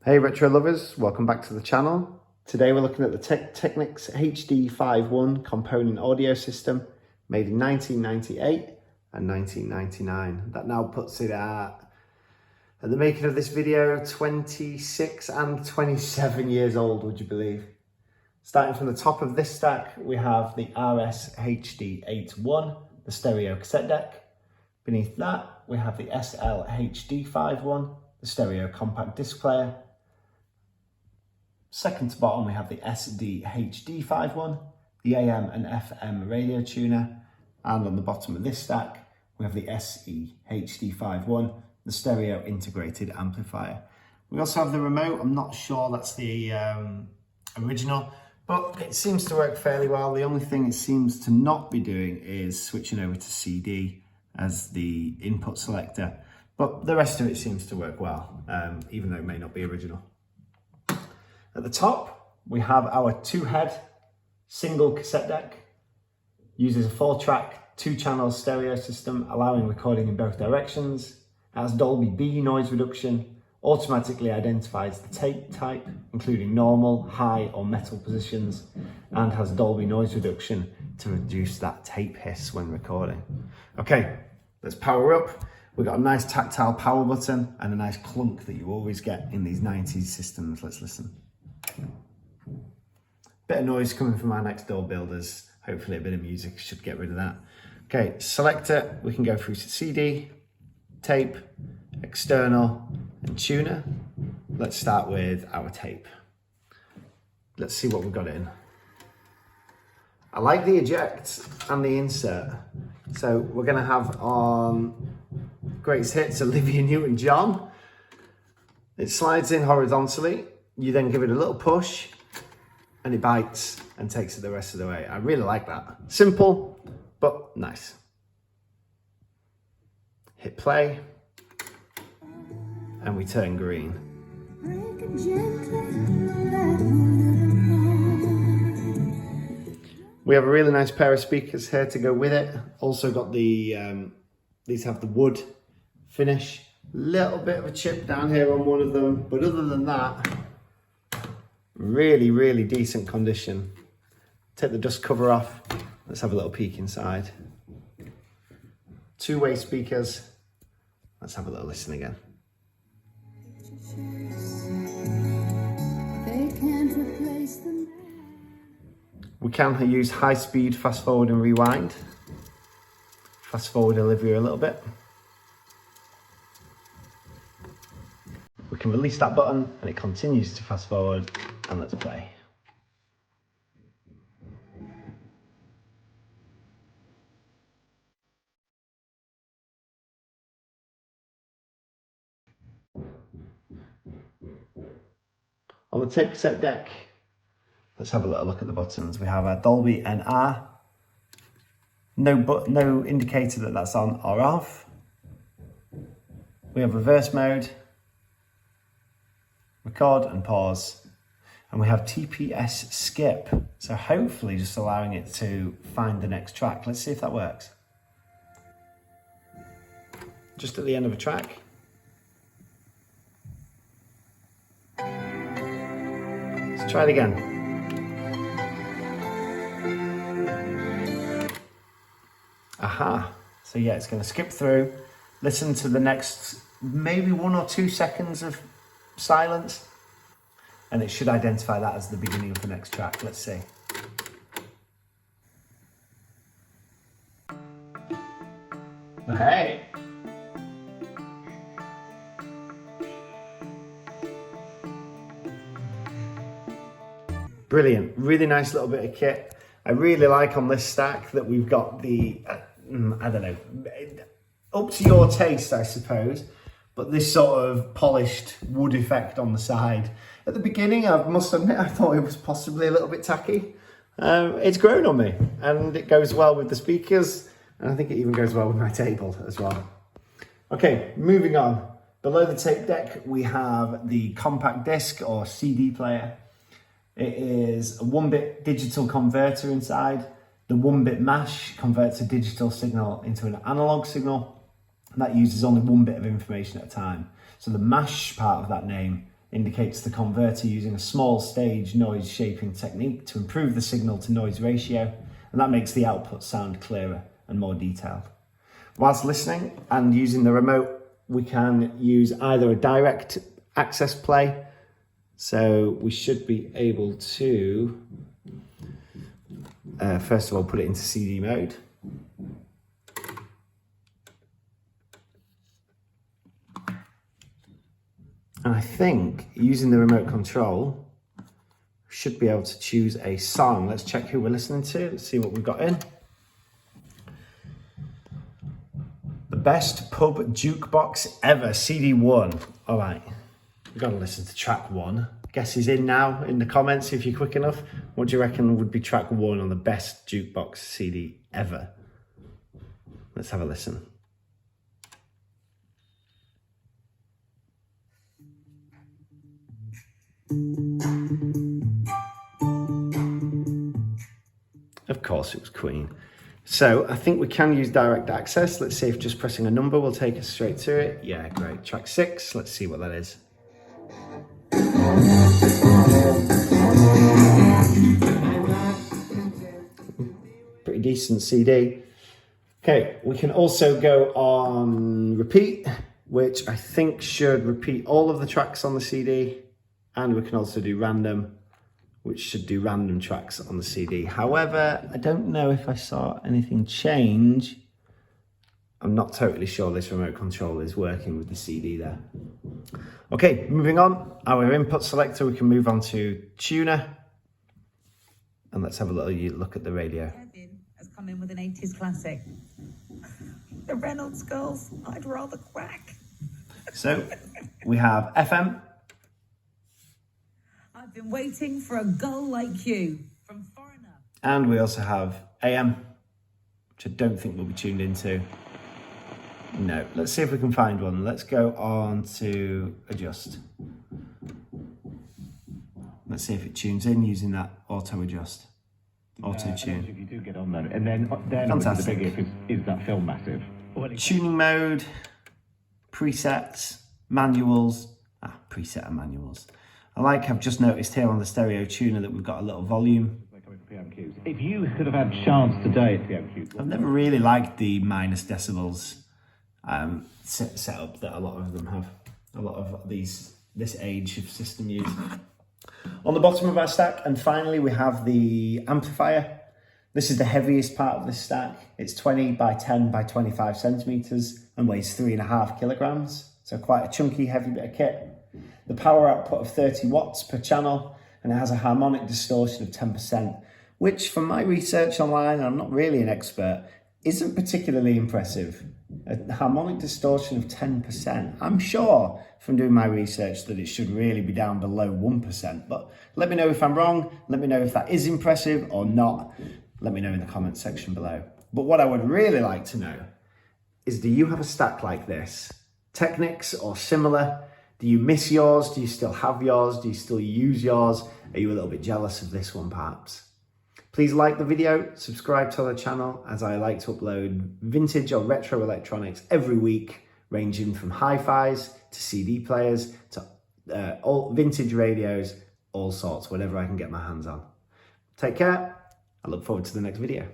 Hey retro lovers, welcome back to the channel. Today we're looking at the Technics HD51 component audio system made in 1998 and 1999. That now puts it at the making of this video 26 and 27 years old, would you believe? Starting from the top of this stack, we have the RS HD81, the stereo cassette deck. Beneath that, we have the SL HD51, the stereo compact disc player. Second to bottom, we have the SD HD51, the AM and FM radio tuner. And on the bottom of this stack, we have the SE HD51, the stereo integrated amplifier. We also have the remote. I'm not sure that's the original, but it seems to work fairly well. The only thing it seems to not be doing is switching over to CD as the input selector. But the rest of it seems to work well, even though it may not be original. At the top, we have our two-head single cassette deck. Uses a 4-track, 2-channel stereo system, allowing recording in both directions. It has Dolby B noise reduction, automatically identifies the tape type, including normal, high or metal positions, and has Dolby noise reduction to reduce that tape hiss when recording. Okay, let's power up. We've got a nice tactile power button and a nice clunk that you always get in these 90s systems. Let's listen. Bit of noise coming from our next door builders. Hopefully a bit of music should get rid of that. Okay, selector, we can go through to CD, tape, external, and tuner. Let's start with our tape. Let's see what we've got in. I like the eject and the insert. So we're gonna have on Greatest Hits, Olivia Newton-John. It slides in horizontally. You then give it a little push and it bites and takes it the rest of the way. I really like that. Simple, but nice. Hit play and we turn green. We have a really nice pair of speakers here to go with it. Also got the, these have the wood finish. Little bit of a chip down here on one of them, but other than that, really, really decent condition. Take the dust cover off. Let's have a little peek inside. Two-way speakers. Let's have a little listen again. We can use high speed, fast forward and rewind. Fast forward Olivia a little bit. We can release that button and it continues to fast forward, and let's play. On the tape cassette deck, let's have a little look at the buttons. We have our Dolby NR. No indicator that that's on or off. We have reverse mode, record and pause, and we have TPS skip, so hopefully just allowing it to find the next track. Let's see if that works. Just at the end of a track. Let's try it again. Aha, so yeah, it's going to skip through, listen to the next maybe 1 or 2 seconds of silence, and it should identify that as the beginning of the next track. Let's see. Hey! Brilliant, really nice little bit of kit. I really like on this stack that we've got the, I don't know, up to your taste, I suppose, but this sort of polished wood effect on the side. At the beginning, I must admit, I thought it was possibly a little bit tacky. It's grown on me, and it goes well with the speakers, and I think it even goes well with my table as well. Okay, moving on. Below the tape deck, we have the compact disc or CD player. It is a 1-bit digital converter inside. The 1-bit mash converts a digital signal into an analog signal. And that uses only 1 bit of information at a time. So the mash part of that name indicates the converter using a small stage noise shaping technique to improve the signal to noise ratio, and that makes the output sound clearer and more detailed. Whilst listening and using the remote, we can use either a direct access play, so we should be able to first of all put it into CD mode. And I think using the remote control, we should be able to choose a song. Let's check who we're listening to. Let's see what we've got in. The best pub jukebox ever, CD1. All right, we've got to listen to track 1. Guess is in now in the comments if you're quick enough. What do you reckon would be track 1 on the best jukebox CD ever? Let's have a listen. Of course it was Queen. So I think we can use direct access. Let's see if just pressing a number will take us straight to it. Yeah, great. Track 6, let's see what that is. Pretty decent CD. Okay, we can also go on repeat, which I think should repeat all of the tracks on the CD. And we can also do random, which should do random tracks on the CD. However, I don't know if I saw anything change. I'm not totally sure this remote control is working with the CD there. Okay, moving on. Our input selector, we can move on to tuner. And let's have a little look at the radio. Kevin has come in with an 80s classic. The Reynolds Girls, I'd rather quack. So we have FM. I've been waiting for a girl like you from Foreigner. And we also have AM, which I don't think we'll be tuned into. No, let's see if we can find one. Let's go on to adjust. Let's see if it tunes in using that auto adjust, auto tune. If you do get on there, and then Fantastic. the big if is that film massive? Tuning mode, presets, manuals. Preset and manuals. I've just noticed here on the stereo tuner that we've got a little volume. If you could have had chance today at PMQs, I've never really liked the minus decibels setup that a lot of them have. A lot of this age of system use. On the bottom of our stack, and finally we have the amplifier. This is the heaviest part of this stack. It's 20 by 10 by 25 centimeters and weighs 3.5 kilograms. So quite a chunky, heavy bit of kit. The power output of 30 watts per channel, and it has a harmonic distortion of 10%, which from my research online, and I'm not really an expert, isn't particularly impressive. A harmonic distortion of 10%. I'm sure from doing my research that it should really be down below 1%, but let me know if I'm wrong. Let me know if that is impressive or not. Let me know in the comments section below. But what I would really like to know is, do you have a stack like this? Technics or similar? Do you miss yours? Do you still have yours? Do you still use yours? Are you a little bit jealous of this one perhaps? Please like the video, subscribe to the channel, as I like to upload vintage or retro electronics every week, ranging from hi-fis to CD players to all vintage radios, all sorts, whatever I can get my hands on. Take care. I look forward to the next video.